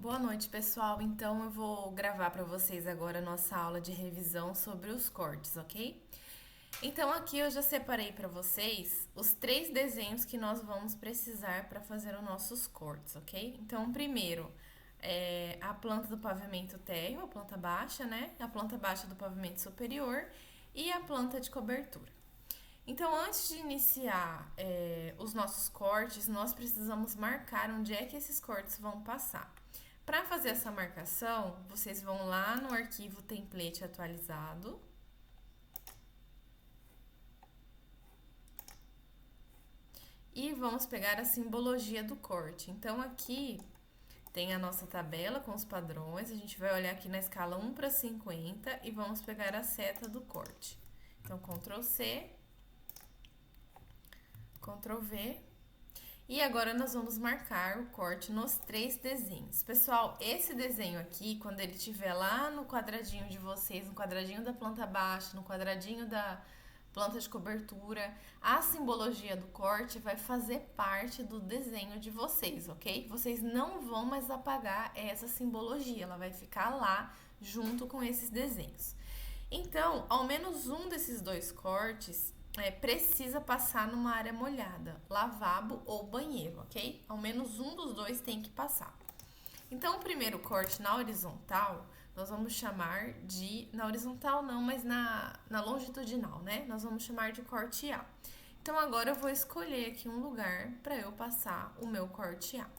Boa noite, pessoal. Então eu vou gravar para vocês agora a nossa aula de revisão sobre os cortes, ok? Então aqui eu já separei para vocês os 3 desenhos que nós vamos precisar para fazer os nossos cortes, ok? Então, primeiro é a planta do pavimento térreo, a planta baixa, né? A planta baixa do pavimento superior e a planta de cobertura. Então, antes de iniciar os nossos cortes, nós precisamos marcar onde é que esses cortes vão passar. Para fazer essa marcação, vocês vão lá no arquivo template atualizado. E vamos pegar a simbologia do corte. Então, aqui tem a nossa tabela com os padrões. A gente vai olhar aqui na escala 1:50 e vamos pegar a seta do corte. Então, Ctrl C, Ctrl V. E agora nós vamos marcar o corte nos 3 desenhos. Pessoal, esse desenho aqui, quando ele estiver lá no quadradinho de vocês, no quadradinho da planta baixa, no quadradinho da planta de cobertura, a simbologia do corte vai fazer parte do desenho de vocês, ok? Vocês não vão mais apagar essa simbologia, ela vai ficar lá junto com esses desenhos. Então, ao menos um desses 2 cortes precisa passar numa área molhada, lavabo ou banheiro, ok? Ao menos um dos 2 tem que passar. Então, o primeiro corte na horizontal, nós vamos chamar de... Na horizontal não, mas na longitudinal, né? Nós vamos chamar de corte A. Então, agora eu vou escolher aqui um lugar para eu passar o meu corte A.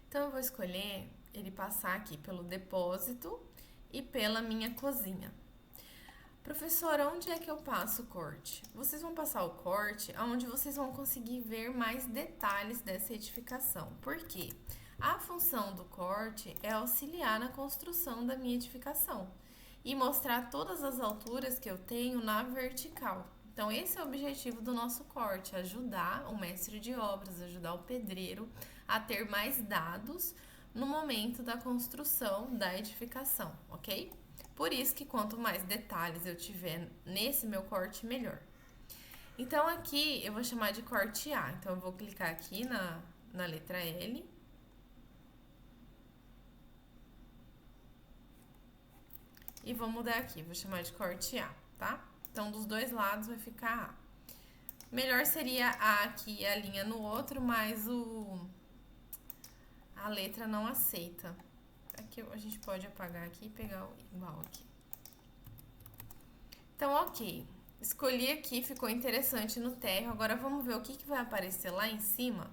Então, eu vou escolher ele passar aqui pelo depósito e pela minha cozinha. Professora, onde é que eu passo o corte? Vocês vão passar o corte onde vocês vão conseguir ver mais detalhes dessa edificação. Por quê? A função do corte é auxiliar na construção da minha edificação e mostrar todas as alturas que eu tenho na vertical. Então, esse é o objetivo do nosso corte, ajudar o mestre de obras, ajudar o pedreiro a ter mais dados no momento da construção da edificação, ok? Por isso que quanto mais detalhes eu tiver nesse meu corte, melhor. Então, aqui eu vou chamar de corte A. Então, eu vou clicar aqui na letra L. E vou mudar aqui, vou chamar de corte A, tá? Então, dos 2 lados vai ficar A. Melhor seria A aqui e a linha no outro, mas a letra não aceita. Aqui a gente pode apagar aqui e pegar o igual aqui. Então, ok. Escolhi aqui, ficou interessante no térreo. Agora vamos ver o que vai aparecer lá em cima.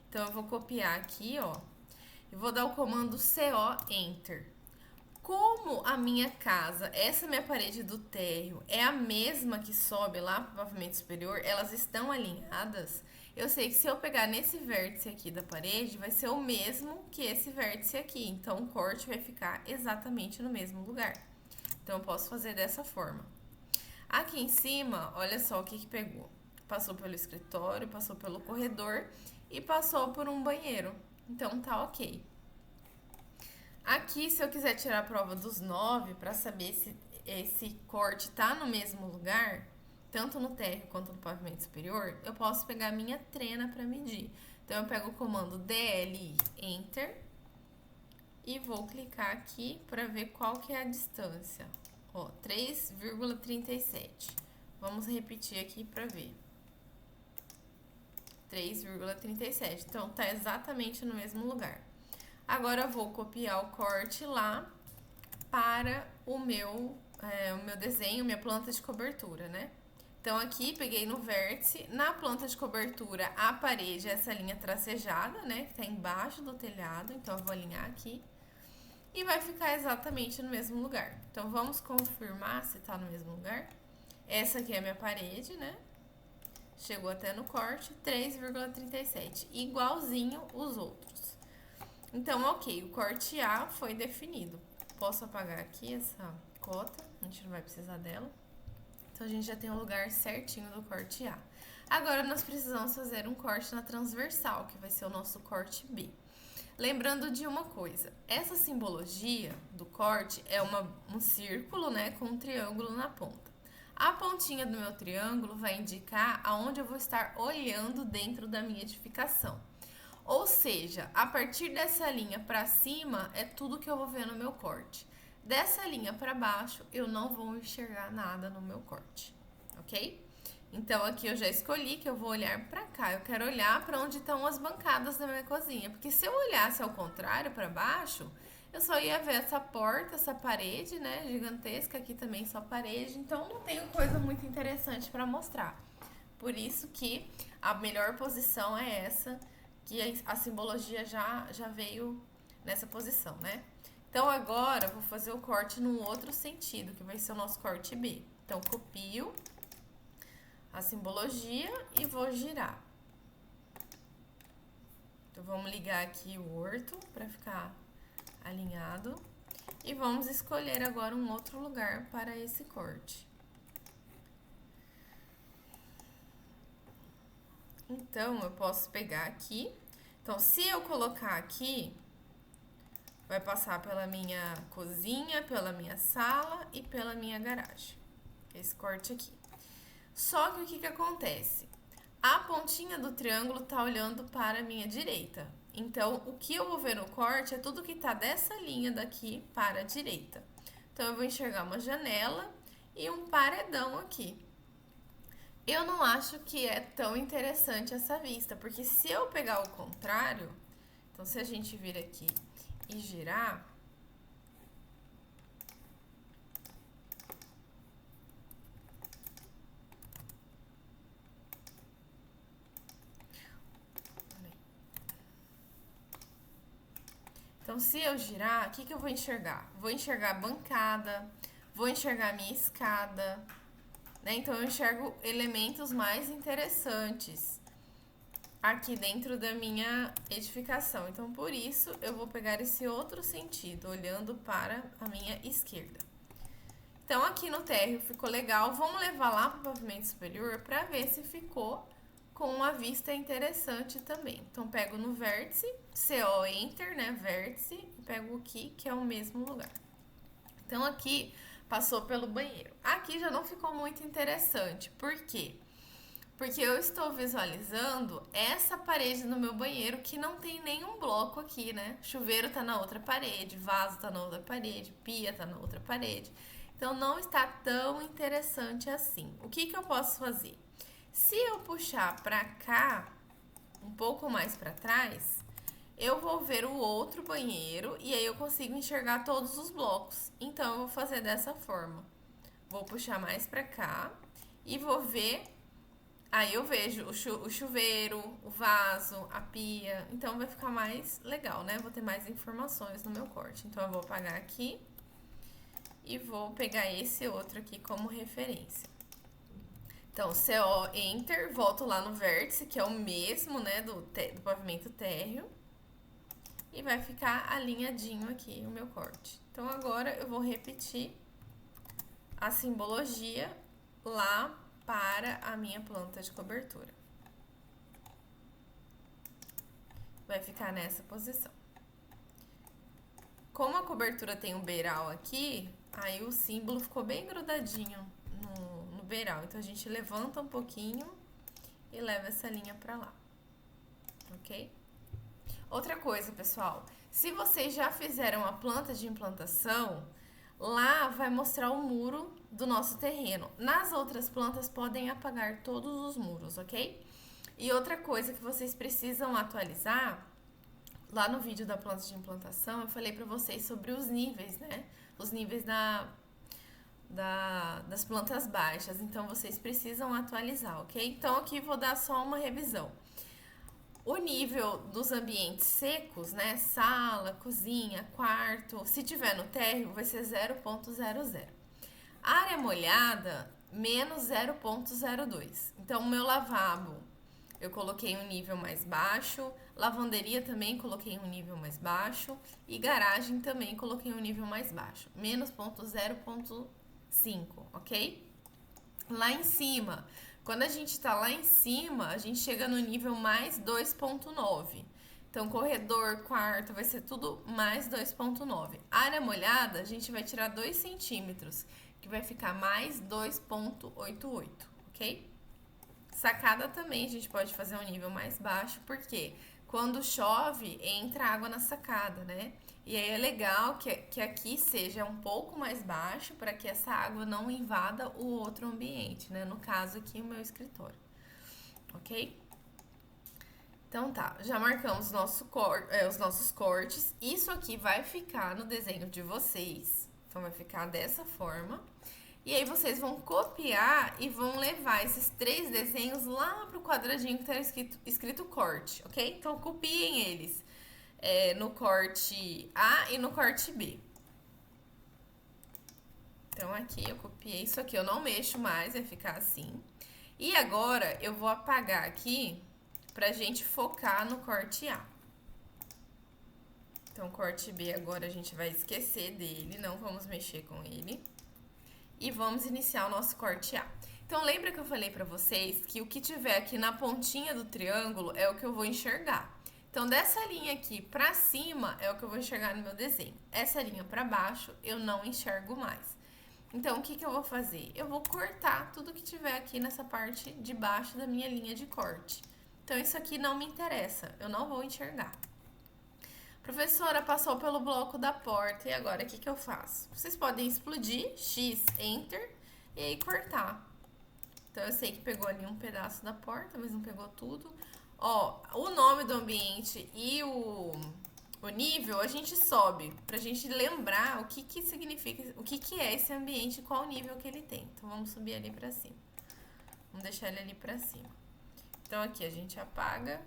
Então, eu vou copiar aqui, ó. E vou dar o comando CO Enter. Como a minha casa, essa minha parede do térreo, é a mesma que sobe lá para o pavimento superior, elas estão alinhadas, eu sei que se eu pegar nesse vértice aqui da parede, vai ser o mesmo que esse vértice aqui. Então, o corte vai ficar exatamente no mesmo lugar. Então, eu posso fazer dessa forma. Aqui em cima, olha só o que pegou. Passou pelo escritório, passou pelo corredor e passou por um banheiro. Então, tá ok. Aqui, se eu quiser tirar a prova dos 9 para saber se esse corte tá no mesmo lugar, tanto no térreo quanto no pavimento superior, eu posso pegar a minha trena para medir. Então, eu pego o comando DLI Enter e vou clicar aqui para ver qual que é a distância. Ó, 3,37. Vamos repetir aqui para ver. 3,37. Então, tá exatamente no mesmo lugar. Agora eu vou copiar o corte lá para o meu desenho, minha planta de cobertura, né? Então, aqui peguei no vértice, na planta de cobertura, a parede, essa linha tracejada, né? Que tá embaixo do telhado, então eu vou alinhar aqui. E vai ficar exatamente no mesmo lugar. Então, vamos confirmar se tá no mesmo lugar. Essa aqui é a minha parede, né? Chegou até no corte, 3,37, igualzinho os outros. Então, ok, o corte A foi definido. Posso apagar aqui essa cota, a gente não vai precisar dela. Então, a gente já tem o lugar certinho do corte A. Agora, nós precisamos fazer um corte na transversal, que vai ser o nosso corte B. Lembrando de uma coisa, essa simbologia do corte é um círculo, né, com um triângulo na ponta. A pontinha do meu triângulo vai indicar aonde eu vou estar olhando dentro da minha edificação. Ou seja, a partir dessa linha pra cima é tudo que eu vou ver no meu corte. Dessa linha pra baixo eu não vou enxergar nada no meu corte, ok? Então aqui eu já escolhi que eu vou olhar pra cá. Eu quero olhar pra onde estão as bancadas da minha cozinha, porque se eu olhasse ao contrário pra baixo, eu só ia ver essa porta, essa parede, né, gigantesca, aqui também só parede, então não tenho coisa muito interessante pra mostrar. Por isso que a melhor posição é essa, que a simbologia já veio nessa posição, né? Então agora eu vou fazer o corte num outro sentido, que vai ser o nosso corte B. Então copio a simbologia e vou girar. Então vamos ligar aqui o orto para ficar alinhado e vamos escolher agora um outro lugar para esse corte. Então eu posso pegar aqui. Então se eu colocar aqui, vai passar pela minha cozinha, pela minha sala e pela minha garagem. Esse corte aqui. Só que o que acontece? A pontinha do triângulo tá olhando para a minha direita. Então, o que eu vou ver no corte é tudo que tá dessa linha daqui para a direita. Então, eu vou enxergar uma janela e um paredão aqui. Eu não acho que é tão interessante essa vista, porque se eu pegar o contrário, então se a gente vir aqui e girar, então, se eu girar, o que eu vou enxergar? Vou enxergar a bancada, vou enxergar a minha escada, né? Então, eu enxergo elementos mais interessantes aqui dentro da minha edificação. Então, por isso, eu vou pegar esse outro sentido, olhando para a minha esquerda. Então, aqui no térreo ficou legal. Vamos levar lá para o pavimento superior para ver se ficou com uma vista interessante também. Então, pego no vértice, CO Enter, né, vértice, e pego aqui, que é o mesmo lugar. Então, aqui passou pelo banheiro. Aqui já não ficou muito interessante. Por quê? Porque eu estou visualizando essa parede no meu banheiro que não tem nenhum bloco aqui, né? Chuveiro tá na outra parede, vaso tá na outra parede, pia tá na outra parede. Então, não está tão interessante assim. O que eu posso fazer? Se eu puxar pra cá, um pouco mais pra trás, eu vou ver o outro banheiro e aí eu consigo enxergar todos os blocos. Então, eu vou fazer dessa forma. Vou puxar mais pra cá e vou ver. Aí eu vejo o chuveiro, o vaso, a pia. Então, vai ficar mais legal, né? Vou ter mais informações no meu corte. Então, eu vou apagar aqui e vou pegar esse outro aqui como referência. Então, CO Enter, volto lá no vértice, que é o mesmo, né, do pavimento térreo. E vai ficar alinhadinho aqui o meu corte. Então, agora eu vou repetir a simbologia lá para a minha planta de cobertura. Vai ficar nessa posição. Como a cobertura tem um beiral aqui, aí o símbolo ficou bem grudadinho no beiral. Então, a gente levanta um pouquinho e leva essa linha pra lá, ok? Outra coisa, pessoal, se vocês já fizeram a planta de implantação, lá vai mostrar o muro do nosso terreno. Nas outras plantas podem apagar todos os muros, ok? E outra coisa que vocês precisam atualizar, lá no vídeo da planta de implantação, eu falei pra vocês sobre os níveis, né? Os níveis das plantas baixas, então vocês precisam atualizar, ok? Então aqui vou dar só uma revisão. O nível dos ambientes secos, né? Sala, cozinha, quarto, se tiver no térreo, vai ser 0,00. Área molhada, menos 0,02. Então, o meu lavabo, eu coloquei um nível mais baixo. Lavanderia também coloquei um nível mais baixo. E garagem também coloquei um nível mais baixo. Menos 0,5, ok? Lá em cima, quando a gente tá lá em cima, a gente chega no nível mais 2,9. Então, corredor, quarto, vai ser tudo mais 2,9. Área molhada, a gente vai tirar 2 centímetros, que vai ficar mais 2,88, ok? Sacada também, a gente pode fazer um nível mais baixo, porque quando chove, entra água na sacada, né? E aí é legal que aqui seja um pouco mais baixo para que essa água não invada o outro ambiente, né? No caso aqui, o meu escritório, ok? Então tá, já marcamos os nossos cortes. Isso aqui vai ficar no desenho de vocês. Então vai ficar dessa forma. E aí vocês vão copiar e vão levar esses 3 desenhos lá pro quadradinho que tá escrito corte, ok? Então copiem eles no corte A e no corte B. Então aqui eu copiei isso aqui, eu não mexo mais, vai ficar assim. E agora eu vou apagar aqui pra gente focar no corte A. Então, corte B agora a gente vai esquecer dele, não vamos mexer com ele. E vamos iniciar o nosso corte A. Então, lembra que eu falei pra vocês que o que tiver aqui na pontinha do triângulo é o que eu vou enxergar. Então, dessa linha aqui pra cima é o que eu vou enxergar no meu desenho. Essa linha pra baixo eu não enxergo mais. Então, o que eu vou fazer? Eu vou cortar tudo que tiver aqui nessa parte de baixo da minha linha de corte. Então, isso aqui não me interessa, eu não vou enxergar. Professora, passou pelo bloco da porta, e agora o que eu faço? Vocês podem explodir, X, Enter, e aí cortar. Então, eu sei que pegou ali um pedaço da porta, mas não pegou tudo. Ó, o nome do ambiente e o nível a gente sobe, pra gente lembrar o que significa, o que é esse ambiente e qual nível que ele tem. Então, vamos subir ali pra cima. Vamos deixar ele ali pra cima. Então, aqui a gente apaga.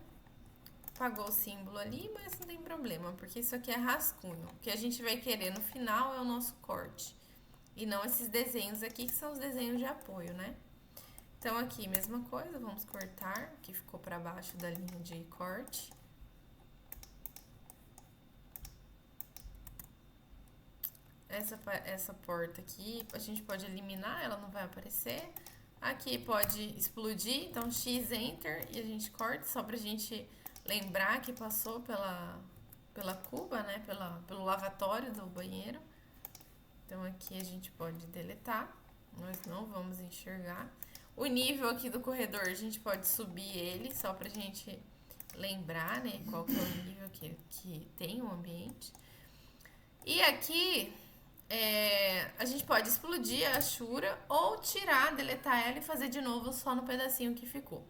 Apagou o símbolo ali, mas não tem problema, porque isso aqui é rascunho. O que a gente vai querer no final é o nosso corte. E não esses desenhos aqui, que são os desenhos de apoio, né? Então, aqui, mesma coisa, vamos cortar o que ficou pra baixo da linha de corte. Essa porta aqui, a gente pode eliminar, ela não vai aparecer. Aqui pode explodir, então X, Enter, e a gente corta, só pra gente lembrar que passou pela cuba, né? Pelo lavatório do banheiro. Então aqui a gente pode deletar, nós não vamos enxergar. O nível aqui do corredor, a gente pode subir ele, só pra gente lembrar, né? Qual que é o nível que tem o ambiente. E aqui a gente pode explodir a achura ou tirar, deletar ela e fazer de novo só no pedacinho que ficou.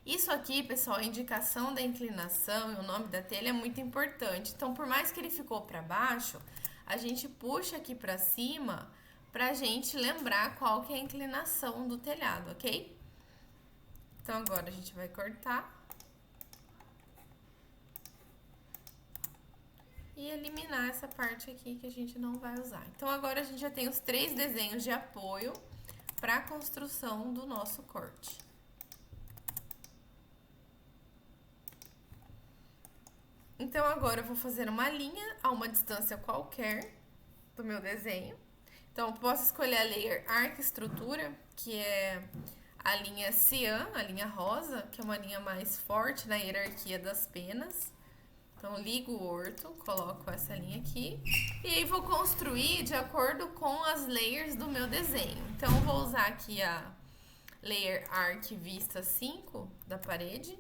Isso aqui, pessoal, a indicação da inclinação e o nome da telha é muito importante. Então, por mais que ele ficou para baixo, a gente puxa aqui para cima pra gente lembrar qual que é a inclinação do telhado, ok? Então, agora a gente vai cortar. E eliminar essa parte aqui que a gente não vai usar. Então, agora a gente já tem os 3 desenhos de apoio para a construção do nosso corte. Então, agora eu vou fazer uma linha a uma distância qualquer do meu desenho. Então, eu posso escolher a layer Arc Estrutura, que é a linha cian, a linha rosa, que é uma linha mais forte na hierarquia das penas. Então, ligo o orto, coloco essa linha aqui. E aí, vou construir de acordo com as layers do meu desenho. Então, eu vou usar aqui a Layer Arc Vista 5 da parede.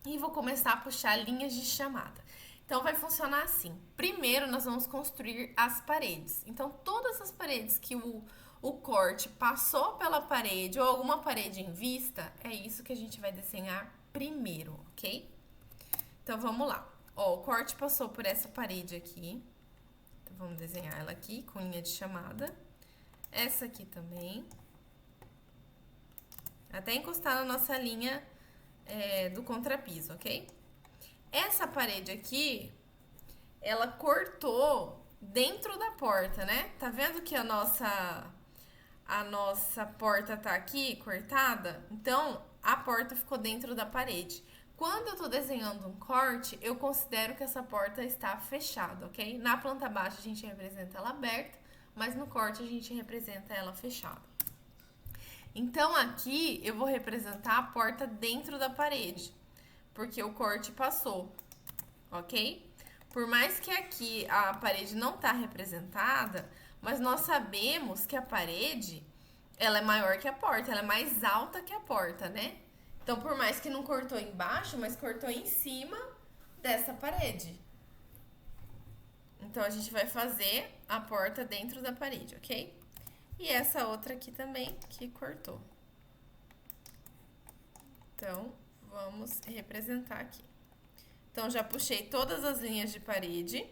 E vou começar a puxar linhas de chamada. Então, vai funcionar assim. Primeiro, nós vamos construir as paredes. Então, todas as paredes que o corte passou pela parede ou alguma parede em vista, é isso que a gente vai desenhar primeiro, ok? Então, vamos lá. Ó, o corte passou por essa parede aqui. Então, vamos desenhar ela aqui com linha de chamada. Essa aqui também. Até encostar na nossa linha do contrapiso, ok? Essa parede aqui, ela cortou dentro da porta, né? Tá vendo que a nossa porta tá aqui cortada? Então, a porta ficou dentro da parede. Quando eu tô desenhando um corte, eu considero que essa porta está fechada, ok? Na planta baixa a gente representa ela aberta, mas no corte a gente representa ela fechada. Então, aqui eu vou representar a porta dentro da parede, porque o corte passou, ok? Por mais que aqui a parede não tá representada, mas nós sabemos que a parede, ela é maior que a porta, ela é mais alta que a porta, né? Então, por mais que não cortou embaixo, mas cortou em cima dessa parede. Então, a gente vai fazer a porta dentro da parede, ok? E essa outra aqui também, que cortou. Então, vamos representar aqui. Então, já puxei todas as linhas de parede.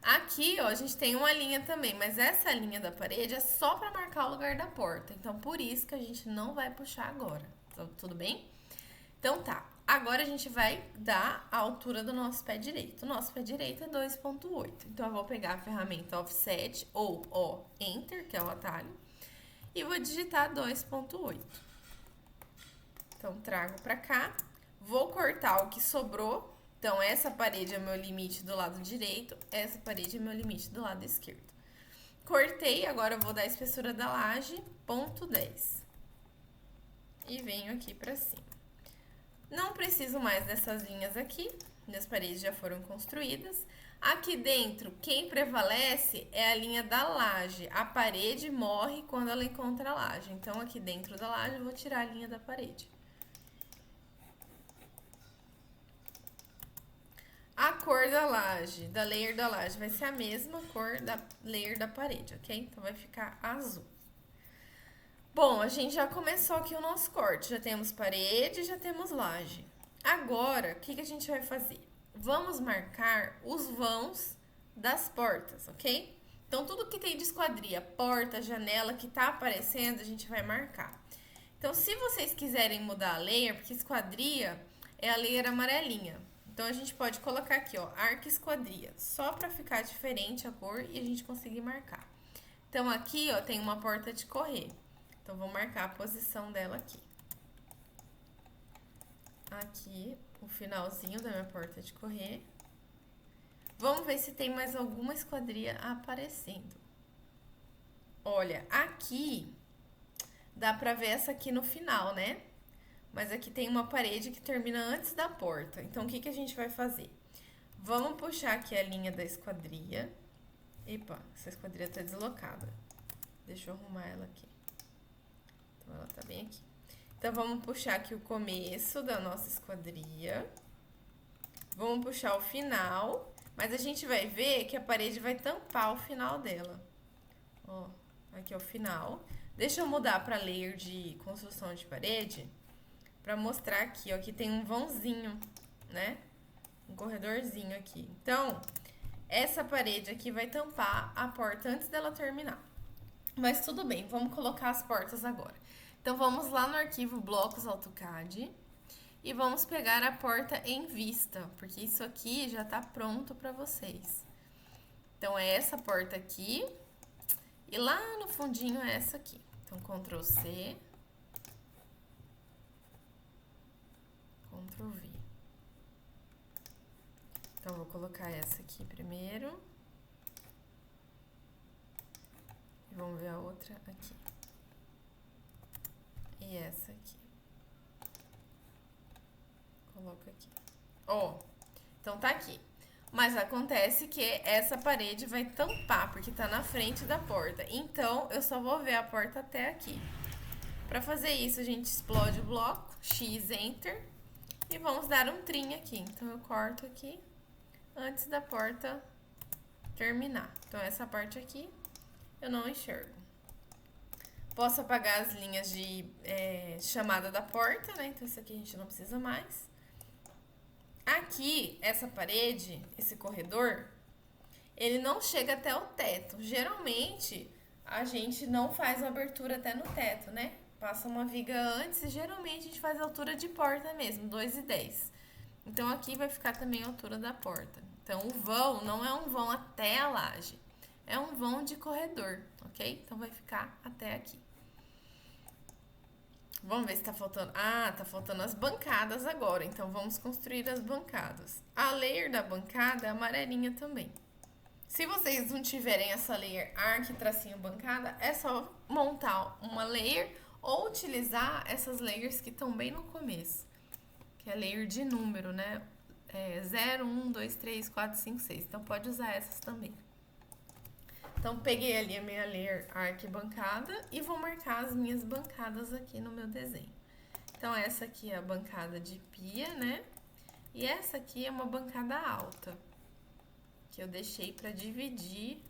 Aqui, ó, a gente tem uma linha também, mas essa linha da parede é só para marcar o lugar da porta. Então, por isso que a gente não vai puxar agora. Então, tudo bem? Então, tá. Agora, a gente vai dar a altura do nosso pé direito. O nosso pé direito é 2,8. Então, eu vou pegar a ferramenta Offset ou Enter, que é o atalho, e vou digitar 2,8. Então, trago pra cá. Vou cortar o que sobrou. Então, essa parede é meu limite do lado direito, essa parede é meu limite do lado esquerdo. Cortei, agora eu vou dar a espessura da laje, 0,10. E venho aqui pra cima. Não preciso mais dessas linhas aqui, minhas paredes já foram construídas. Aqui dentro, quem prevalece é a linha da laje. A parede morre quando ela encontra a laje. Então, aqui dentro da laje, eu vou tirar a linha da parede. A cor da laje, da layer da laje, vai ser a mesma cor da layer da parede, ok? Então, vai ficar azul. Bom, a gente já começou aqui o nosso corte. Já temos parede, já temos laje. Agora, o que a gente vai fazer? Vamos marcar os vãos das portas, ok? Então, tudo que tem de esquadria, porta, janela, que tá aparecendo, a gente vai marcar. Então, se vocês quiserem mudar a layer, porque esquadria é a layer amarelinha. Então, a gente pode colocar aqui, ó, arco esquadria, só pra ficar diferente a cor e a gente conseguir marcar. Então, aqui, ó, tem uma porta de correr. Então, vou marcar a posição dela aqui. Aqui, o finalzinho da minha porta de correr. Vamos ver se tem mais alguma esquadria aparecendo. Olha, aqui, dá pra ver essa aqui no final, né? Mas aqui tem uma parede que termina antes da porta. Então, o que a gente vai fazer? Vamos puxar aqui a linha da esquadria. Epa, essa esquadria tá deslocada. Deixa eu arrumar ela aqui. Então, ela tá bem aqui. Então, vamos puxar aqui o começo da nossa esquadria. Vamos puxar o final. Mas a gente vai ver que a parede vai tampar o final dela. Ó, aqui é o final. Deixa eu mudar para layer de construção de parede. Pra mostrar aqui, ó, que tem um vãozinho, né? Um corredorzinho aqui. Então, essa parede aqui vai tampar a porta antes dela terminar. Mas tudo bem, vamos colocar as portas agora. Então, vamos lá no arquivo Blocos AutoCAD e vamos pegar a porta em vista, porque isso aqui já tá pronto pra vocês. Então, é essa porta aqui e lá no fundinho é essa aqui. Então, Ctrl C. Ctrl V. Então, vou colocar essa aqui primeiro. E vamos ver a outra aqui. E essa aqui. Coloco aqui. Ó, então tá aqui. Mas acontece que essa parede vai tampar, porque tá na frente da porta. Então, eu só vou ver a porta até aqui. Pra fazer isso, a gente explode o bloco, X, Enter. E vamos dar um trim aqui. Então, eu corto aqui antes da porta terminar. Então, essa parte aqui eu não enxergo. Posso apagar as linhas de chamada da porta, né? Então, isso aqui a gente não precisa mais. Aqui, essa parede, esse corredor, ele não chega até o teto. Geralmente, a gente não faz uma abertura até no teto, né? Passa uma viga antes e geralmente a gente faz a altura de porta mesmo, 2,10. Então, aqui vai ficar também a altura da porta. Então, o vão não é um vão até a laje, é um vão de corredor, ok? Então, vai ficar até aqui. Vamos ver se tá faltando. Ah, tá faltando as bancadas agora. Então, vamos construir as bancadas. A layer da bancada é amarelinha também. Se vocês não tiverem essa layer arco e tracinho bancada, é só montar uma layer ou utilizar essas layers que estão bem no começo. Que é layer de número, né? 0, 1, 2, 3, 4, 5, 6. Então, pode usar essas também. Então, peguei ali a minha layer arco e bancada e vou marcar as minhas bancadas aqui no meu desenho. Então, essa aqui é a bancada de pia, né? E essa aqui é uma bancada alta, que eu deixei para dividir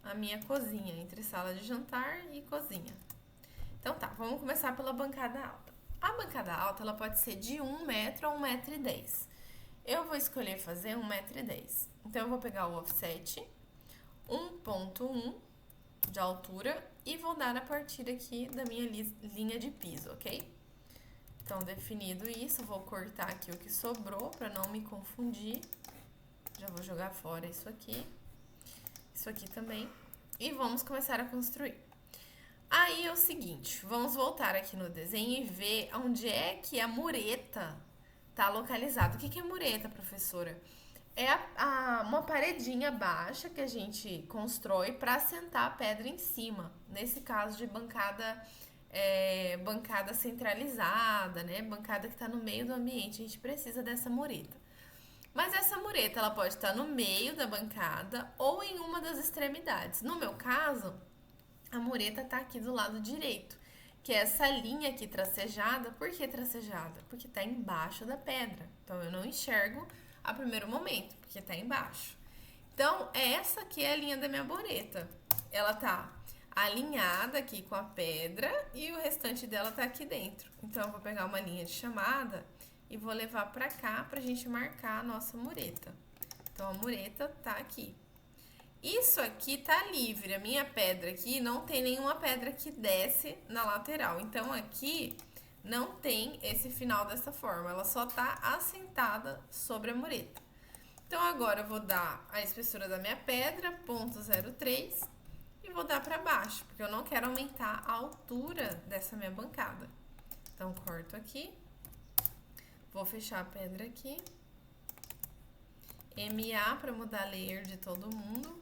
a minha cozinha, entre sala de jantar e cozinha. Então tá, vamos começar pela bancada alta. A bancada alta, ela pode ser de 1 metro a 1,10 m. Eu vou escolher fazer 1,10 m. Então, eu vou pegar o offset 1,1 de altura e vou dar a partir aqui da minha linha de piso, ok? Então, definido isso, vou cortar aqui o que sobrou para não me confundir. Já vou jogar fora isso aqui também. E vamos começar a construir. Aí é o seguinte, vamos voltar aqui no desenho e ver onde é que a mureta tá localizada. O que é mureta, professora? É uma paredinha baixa que a gente constrói para assentar a pedra em cima. Nesse caso de bancada centralizada, né? Bancada que está no meio do ambiente, a gente precisa dessa mureta. Mas essa mureta, ela pode estar no meio da bancada ou em uma das extremidades. No meu caso, a mureta está aqui do lado direito, que é essa linha aqui tracejada. Por que tracejada? Porque está embaixo da pedra. Então, eu não enxergo a primeiro momento, porque está embaixo. Então, essa aqui é a linha da minha mureta. Ela tá alinhada aqui com a pedra e o restante dela tá aqui dentro. Então, eu vou pegar uma linha de chamada e vou levar pra cá pra gente marcar a nossa mureta. Então, a mureta tá aqui. Isso aqui tá livre, a minha pedra aqui não tem nenhuma pedra que desce na lateral. Então, aqui não tem esse final dessa forma, ela só tá assentada sobre a mureta. Então, agora eu vou dar a espessura da minha pedra, 0,03, e vou dar pra baixo, porque eu não quero aumentar a altura dessa minha bancada. Então, corto aqui, vou fechar a pedra aqui, MA para mudar a layer de todo mundo.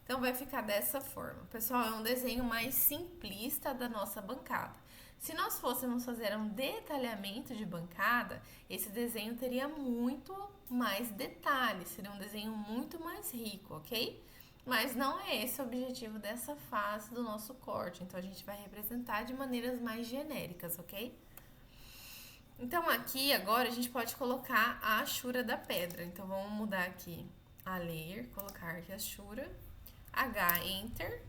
Então, vai ficar dessa forma. Pessoal, é um desenho mais simplista da nossa bancada. Se nós fôssemos fazer um detalhamento de bancada, esse desenho teria muito mais detalhes, seria um desenho muito mais rico, ok? Mas não é esse o objetivo dessa fase do nosso corte, então a gente vai representar de maneiras mais genéricas, ok? Então, aqui agora a gente pode colocar a achura da pedra. Então, vamos mudar aqui a layer, colocar aqui a achura. H, Enter,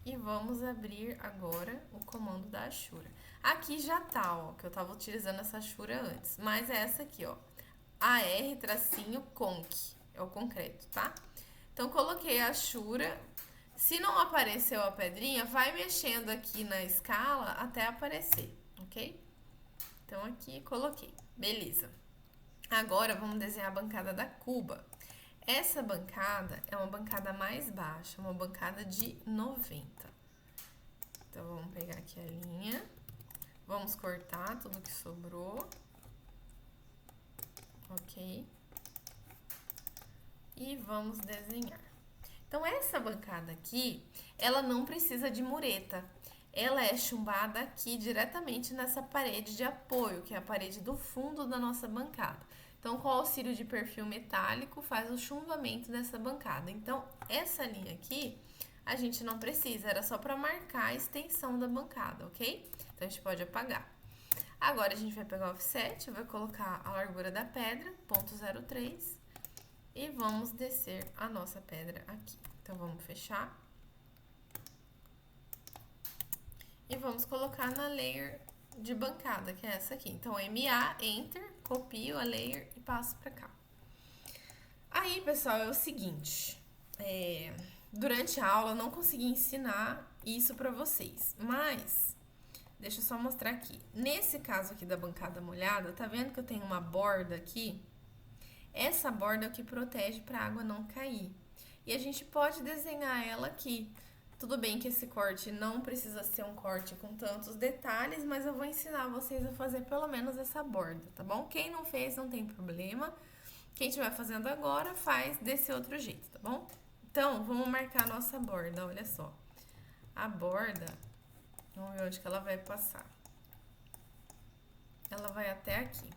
e vamos abrir agora o comando da achura. Aqui já tá, ó, que eu tava utilizando essa achura antes, mas é essa aqui, ó, AR-conc, é o concreto, tá? Então, coloquei a achura. Se não apareceu a pedrinha, vai mexendo aqui na escala até aparecer, ok? Então, aqui coloquei, beleza. Agora, vamos desenhar a bancada da cuba. Essa bancada é uma bancada mais baixa, uma bancada de 90. Então, vamos pegar aqui a linha, vamos cortar tudo que sobrou, ok? E vamos desenhar. Então, essa bancada aqui, ela não precisa de mureta. Ela é chumbada aqui diretamente nessa parede de apoio, que é a parede do fundo da nossa bancada. Então, com o auxílio de perfil metálico, faz o chumbamento dessa bancada. Então, essa linha aqui, a gente não precisa, era só para marcar a extensão da bancada, ok? Então, a gente pode apagar. Agora, a gente vai pegar o offset, vai colocar a largura da pedra, 0,03, e vamos descer a nossa pedra aqui. Então, vamos fechar. E vamos colocar na layer de bancada, que é essa aqui. Então, MA, Enter, copio a layer e passo pra cá. Aí, pessoal, é o seguinte. Durante a aula, eu não consegui ensinar isso pra vocês. Mas, deixa eu só mostrar aqui. Nesse caso aqui da bancada molhada, tá vendo que eu tenho uma borda aqui? Essa borda é o que protege pra água não cair. E a gente pode desenhar ela aqui. Tudo bem que esse corte não precisa ser um corte com tantos detalhes, mas eu vou ensinar vocês a fazer pelo menos essa borda, tá bom? Quem não fez, não tem problema. Quem estiver fazendo agora, faz desse outro jeito, tá bom? Então, vamos marcar a nossa borda, olha só. A borda, vamos ver onde que ela vai passar. Ela vai até aqui.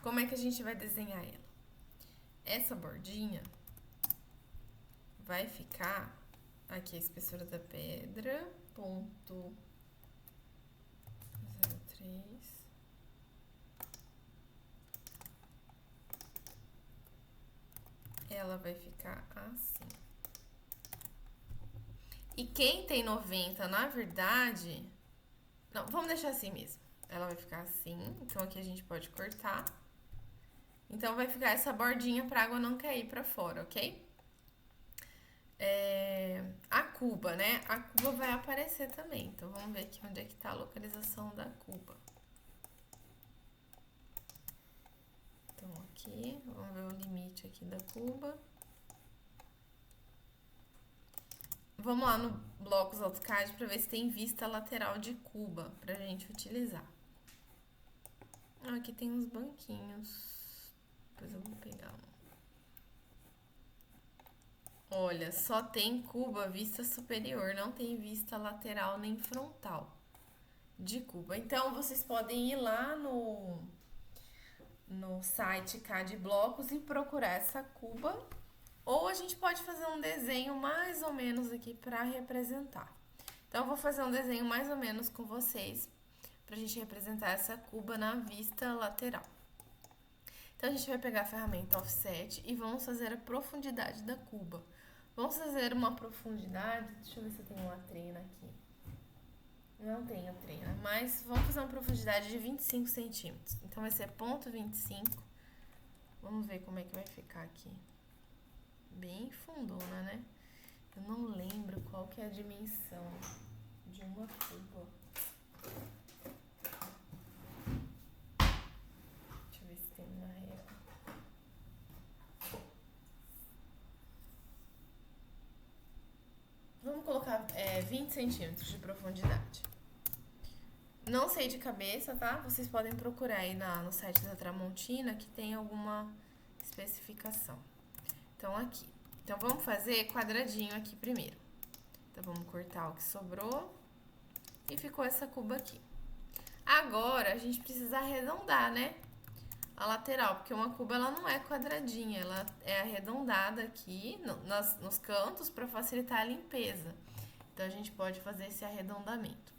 Como é que a gente vai desenhar ela? Essa bordinha vai ficar... Aqui a espessura da pedra, 0,03. ela vai ficar assim. E quem tem 90, na verdade... Não, vamos deixar assim mesmo. Ela vai ficar assim, então aqui a gente pode cortar. Então vai ficar essa bordinha pra água não cair pra fora, ok? A cuba, né? A cuba vai aparecer também. Então vamos ver aqui onde é que tá a localização da cuba. Então aqui, vamos ver o limite aqui da cuba. Vamos lá no Blocos AutoCAD para ver se tem vista lateral de cuba pra gente utilizar. Aqui tem uns banquinhos. Depois eu vou pegar um. Olha, só tem cuba vista superior, não tem vista lateral nem frontal de cuba. Então vocês podem ir lá no site CAD Blocos e procurar essa cuba. Ou a gente pode fazer um desenho mais ou menos aqui para representar. Então, eu vou fazer um desenho mais ou menos com vocês para a gente representar essa cuba na vista lateral. Então, a gente vai pegar a ferramenta Offset e vamos fazer a profundidade da cuba. Vamos fazer uma profundidade, deixa eu ver se eu tenho uma trena aqui. Não tenho trena, mas vamos fazer uma profundidade de 25 centímetros. Então, vai ser ponto 25. Vamos ver como é que vai ficar aqui. Bem fundona, né? Eu não lembro qual que é a dimensão de uma cuba. Deixa eu ver se tem uma régua. Vamos colocar 20 centímetros de profundidade. Não sei de cabeça, tá? Vocês podem procurar aí no site da Tramontina que tem alguma especificação. Então, aqui. Então, vamos fazer quadradinho aqui primeiro. Então, vamos cortar o que sobrou. E ficou essa cuba aqui. Agora, a gente precisa arredondar, né? A lateral, porque uma cuba, ela não é quadradinha. Ela é arredondada aqui nos cantos para facilitar a limpeza. Então, a gente pode fazer esse arredondamento.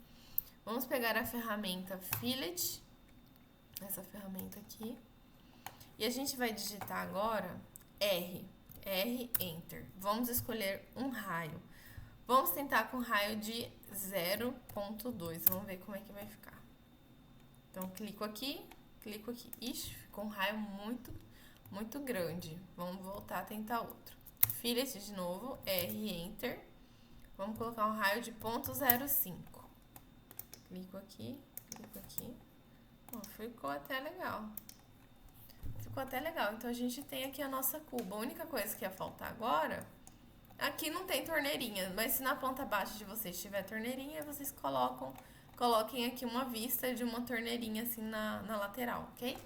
Vamos pegar a ferramenta Fillet. Essa ferramenta aqui. E a gente vai digitar agora R, Enter. Vamos escolher um raio. Vamos tentar com raio de 0,2. Vamos ver como é que vai ficar. Então, clico aqui. Ixi, ficou um raio muito, muito grande. Vamos voltar a tentar outro. Fillet de novo, R, Enter. Vamos colocar um raio de 0,05. Clico aqui. Ficou até legal. Então, a gente tem aqui a nossa cuba. A única coisa que ia faltar agora... Aqui não tem torneirinha, mas se na planta baixa de vocês tiver torneirinha, vocês coloquem aqui uma vista de uma torneirinha assim na lateral, ok?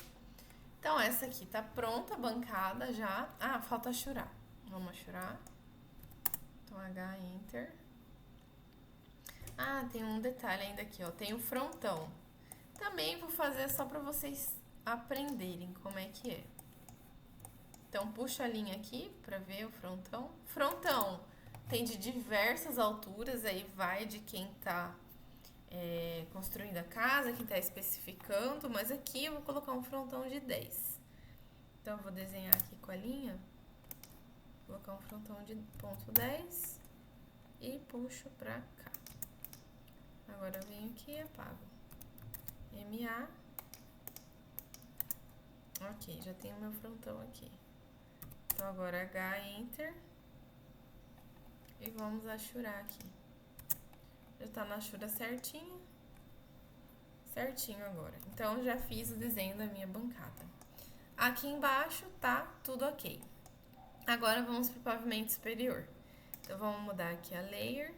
Então, essa aqui tá pronta, bancada já. Ah, falta achurar. Vamos achurar. Então, H, Enter. Ah, tem um detalhe ainda aqui, ó. Tem o frontão. Também vou fazer só pra vocês aprenderem como é que é. Então, puxa a linha aqui pra ver o frontão. Frontão tem de diversas alturas, aí vai de quem tá construindo a casa, quem tá especificando, mas aqui eu vou colocar um frontão de 10. Então, eu vou desenhar aqui com a linha, vou colocar um frontão de ponto 10 e puxo pra cá. Agora eu venho aqui e apago. MA. Ok, já tenho meu frontão aqui. Então, agora H, Enter. E vamos achurar aqui. Já tá na achura certinho. Certinho agora. Então, já fiz o desenho da minha bancada. Aqui embaixo tá tudo ok. Agora, vamos pro pavimento superior. Então, vamos mudar aqui a layer.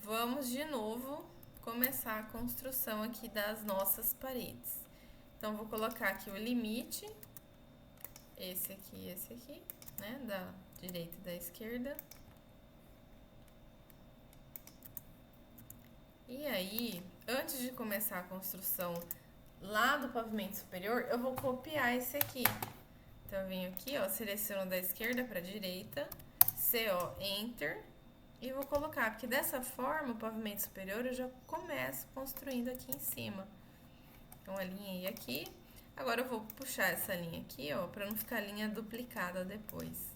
Vamos, de novo, começar a construção aqui das nossas paredes. Então, vou colocar aqui o limite. Esse aqui, né? Da direita e da esquerda. E aí, antes de começar a construção lá do pavimento superior, eu vou copiar esse aqui. Então, eu venho aqui, ó, seleciono da esquerda para a direita, CO, Enter, e vou colocar, porque dessa forma, o pavimento superior eu já começo construindo aqui em cima. Então, alinhei aqui. Agora eu vou puxar essa linha aqui, ó, pra não ficar linha duplicada depois.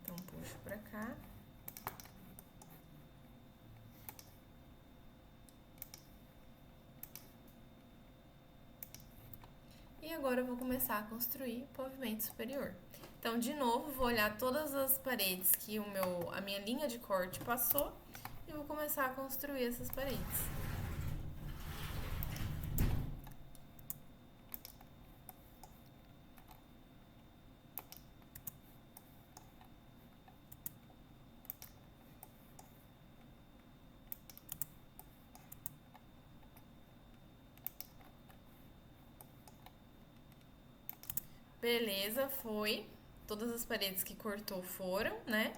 Então, puxo pra cá. E agora eu vou começar a construir o pavimento superior. Então, de novo, vou olhar todas as paredes que a minha linha de corte passou e vou começar a construir essas paredes. Beleza, foi. Todas as paredes que cortou foram, né?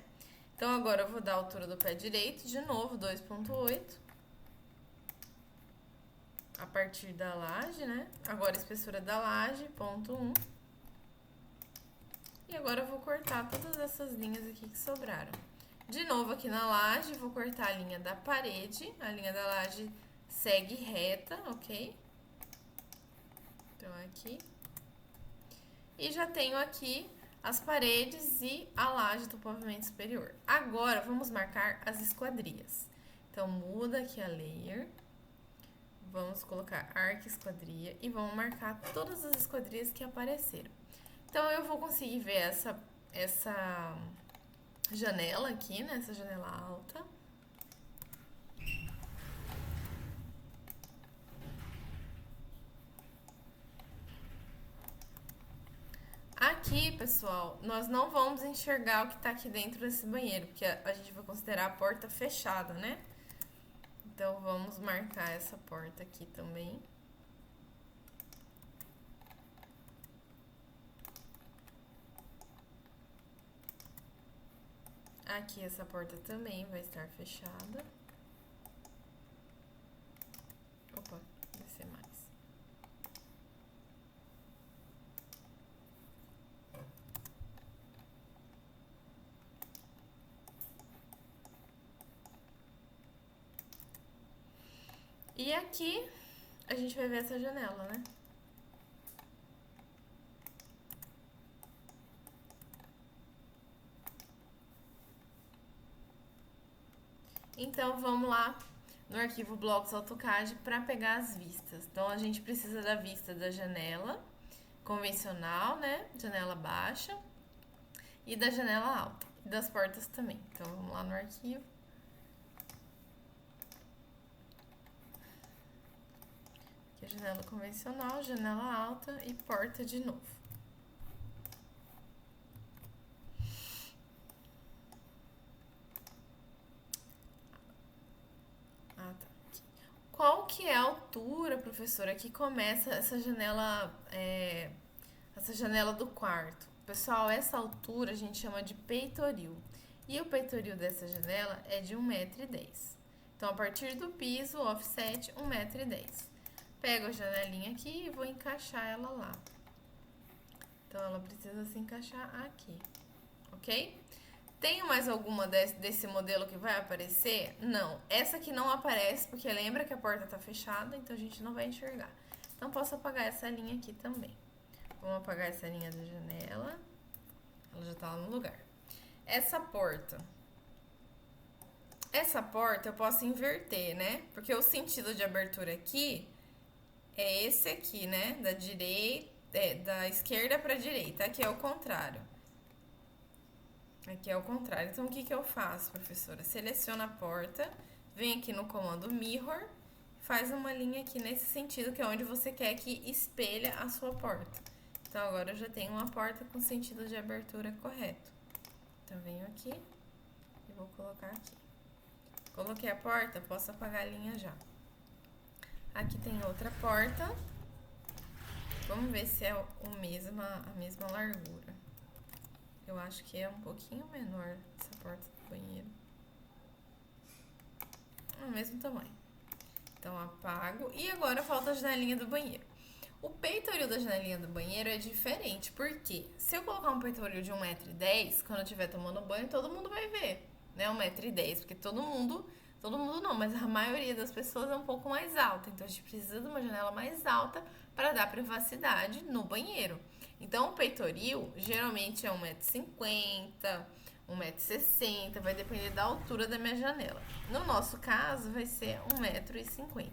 Então, agora eu vou dar a altura do pé direito, de novo, 2,8. A partir da laje, né? Agora a espessura da laje, 0,1. E agora eu vou cortar todas essas linhas aqui que sobraram. De novo aqui na laje, vou cortar a linha da parede. A linha da laje segue reta, ok? Então, aqui. E já tenho aqui as paredes e a laje do pavimento superior. Agora, vamos marcar as esquadrias. Então, muda aqui a layer. Vamos colocar arco esquadria e vamos marcar todas as esquadrias que apareceram. Então, eu vou conseguir ver essa janela aqui, né? Essa janela alta. Aqui, pessoal, nós não vamos enxergar o que tá aqui dentro desse banheiro, porque a gente vai considerar a porta fechada, né? Então, vamos marcar essa porta aqui também. Aqui essa porta também vai estar fechada. Opa, descer mais. E aqui a gente vai ver essa janela, né? Então, vamos lá no arquivo Blocos AutoCAD para pegar as vistas. Então, a gente precisa da vista da janela convencional, né? Janela baixa. E da janela alta. E das portas também. Então, vamos lá no arquivo. Aqui a janela convencional, janela alta e porta de novo. Qual que é a altura, professora, que começa essa janela do quarto? Pessoal, essa altura a gente chama de peitoril. E o peitoril dessa janela é de 1,10 m. Então, a partir do piso, offset, 1,10 m. Pego a janelinha aqui e vou encaixar ela lá. Então, ela precisa se encaixar aqui, ok? Tem mais alguma desse modelo que vai aparecer? Não. Essa aqui não aparece, porque lembra que a porta tá fechada, então a gente não vai enxergar. Então, posso apagar essa linha aqui também. Vamos apagar essa linha da janela. Ela já tá lá no lugar. Essa porta eu posso inverter, né? Porque o sentido de abertura aqui é esse aqui, né? Da esquerda pra direita. Aqui é o contrário. Aqui é o contrário. Então, o que eu faço, professora? Seleciona a porta, vem aqui no comando Mirror, faz uma linha aqui nesse sentido, que é onde você quer que espelha a sua porta. Então, agora eu já tenho uma porta com sentido de abertura correto. Então, venho aqui e vou colocar aqui. Coloquei a porta, posso apagar a linha já. Aqui tem outra porta. Vamos ver se é a mesma largura. Eu acho que é um pouquinho menor essa porta do banheiro. É o mesmo tamanho. Então, apago. E agora falta a janelinha do banheiro. O peitoril da janelinha do banheiro é diferente. Porque se eu colocar um peitoril de 1,10 m, quando eu estiver tomando banho, todo mundo vai ver. Né? 1,10 m. Porque todo mundo Todo mundo não, mas a maioria das pessoas é um pouco mais alta. Então a gente precisa de uma janela mais alta para dar privacidade no banheiro. Então o peitoril geralmente é 1,50 m, 1,60 m, vai depender da altura da minha janela. No nosso caso vai ser 1,50 m.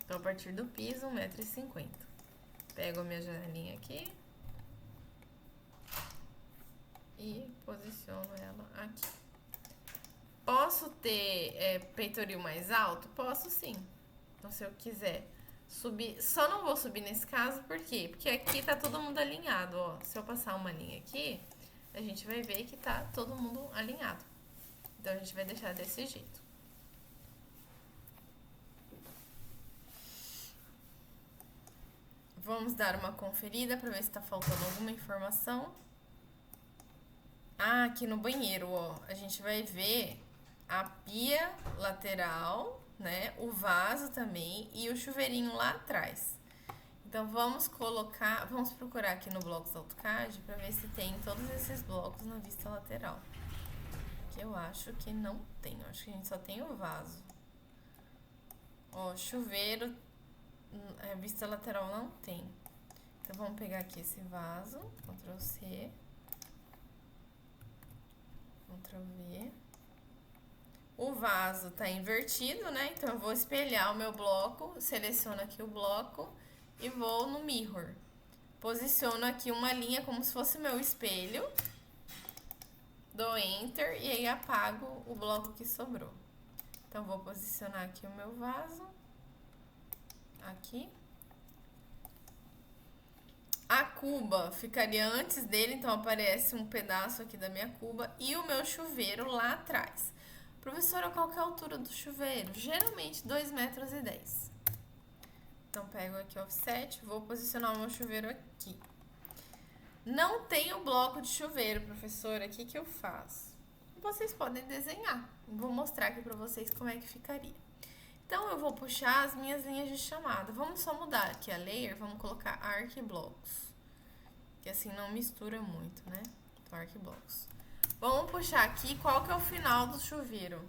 Então a partir do piso, 1,50 m. Pego a minha janelinha aqui e posiciono ela aqui. Posso ter peitoril mais alto? Posso sim. Então, se eu quiser subir, só não vou subir nesse caso, por quê? Porque aqui tá todo mundo alinhado, ó. Se eu passar uma linha aqui, a gente vai ver que tá todo mundo alinhado. Então, a gente vai deixar desse jeito. Vamos dar uma conferida para ver se tá faltando alguma informação. Ah, aqui no banheiro, ó, a gente vai ver a pia lateral, né? O vaso também e o chuveirinho lá atrás. Então vamos procurar aqui no Blocos AutoCAD para ver se tem todos esses blocos na vista lateral. Que eu acho que não tem, eu acho que a gente só tem o vaso. Ó, chuveiro, a vista lateral não tem. Então vamos pegar aqui esse vaso, Ctrl C, Ctrl V. O vaso tá invertido, né? Então eu vou espelhar o meu bloco, seleciono aqui o bloco e vou no mirror. Posiciono aqui uma linha como se fosse meu espelho. Dou Enter e aí apago o bloco que sobrou. Então vou posicionar aqui o meu vaso. Aqui. A cuba ficaria antes dele, então aparece um pedaço aqui da minha cuba e o meu chuveiro lá atrás. Professora, qual que é a altura do chuveiro? Geralmente 2,10 metros. Então pego aqui o offset, vou posicionar o meu chuveiro aqui. Não tenho bloco de chuveiro, professora, o que eu faço? Vocês podem desenhar. Vou mostrar aqui pra vocês como é que ficaria. Então eu vou puxar as minhas linhas de chamada. Vamos só mudar aqui a layer, vamos colocar Arc Blocos. Que assim não mistura muito, né? Então Arc Blocos. Vamos puxar aqui qual que é o final do chuveiro.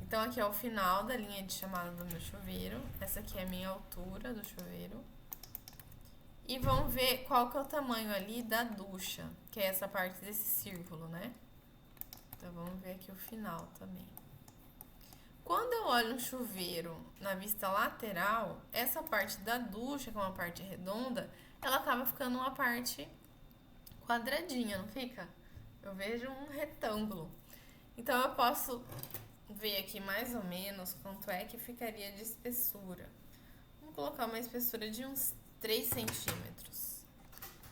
Então aqui é o final da linha de chamada do meu chuveiro. Essa aqui é a minha altura do chuveiro. E vamos ver qual que é o tamanho ali da ducha, que é essa parte desse círculo, né? Então vamos ver aqui o final também. Quando eu olho um chuveiro na vista lateral, essa parte da ducha, que é uma parte redonda, ela acaba ficando uma parte quadradinha, não fica? Eu vejo um retângulo. Então eu posso ver aqui mais ou menos quanto é que ficaria de espessura. Vamos colocar uma espessura de uns 3 centímetros.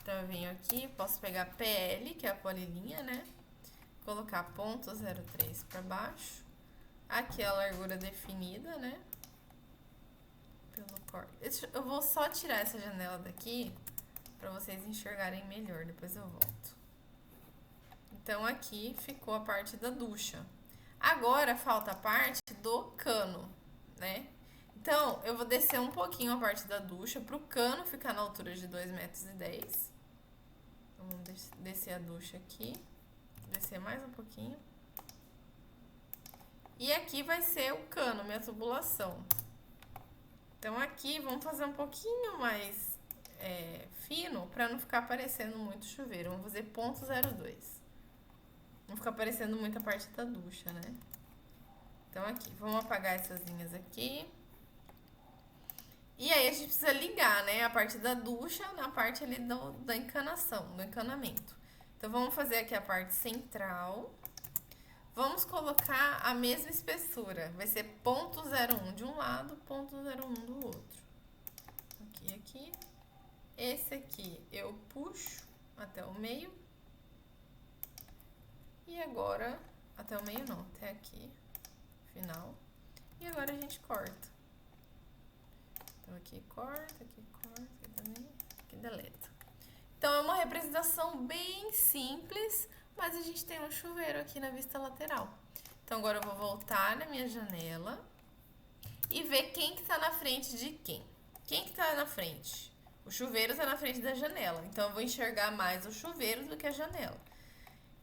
Então eu venho aqui, posso pegar PL, que é a polilinha, né? Colocar ponto 0,3 para baixo. Aqui é a largura definida, né? Pelo corte. Eu vou só tirar essa janela daqui para vocês enxergarem melhor, depois eu volto. Então aqui ficou a parte da ducha. Agora falta a parte do cano, né? Então eu vou descer um pouquinho a parte da ducha para o cano ficar na altura de 2,10 metros. Então, vamos descer a ducha aqui, descer mais um pouquinho. E aqui vai ser o cano, minha tubulação. Então aqui vamos fazer um pouquinho mais fino para não ficar aparecendo muito chuveiro. Vamos fazer ponto 0,2. Não ficar aparecendo muito a parte da ducha, né? Então aqui, vamos apagar essas linhas aqui. E aí a gente precisa ligar, né? A parte da ducha na parte ali da encanação, do encanamento. Então vamos fazer aqui a parte central. Vamos colocar a mesma espessura. Vai ser ponto 0,1 de um lado, ponto 0,1 do outro. Aqui. Esse aqui eu puxo até o meio. E agora, até o meio não, até aqui, final. E agora a gente corta. Então aqui corta, aqui também, aqui deleta. Então é uma representação bem simples, mas a gente tem um chuveiro aqui na vista lateral. Então agora eu vou voltar na minha janela e ver quem que tá na frente de quem. Quem que tá na frente? O chuveiro tá na frente da janela, então eu vou enxergar mais o chuveiro do que a janela.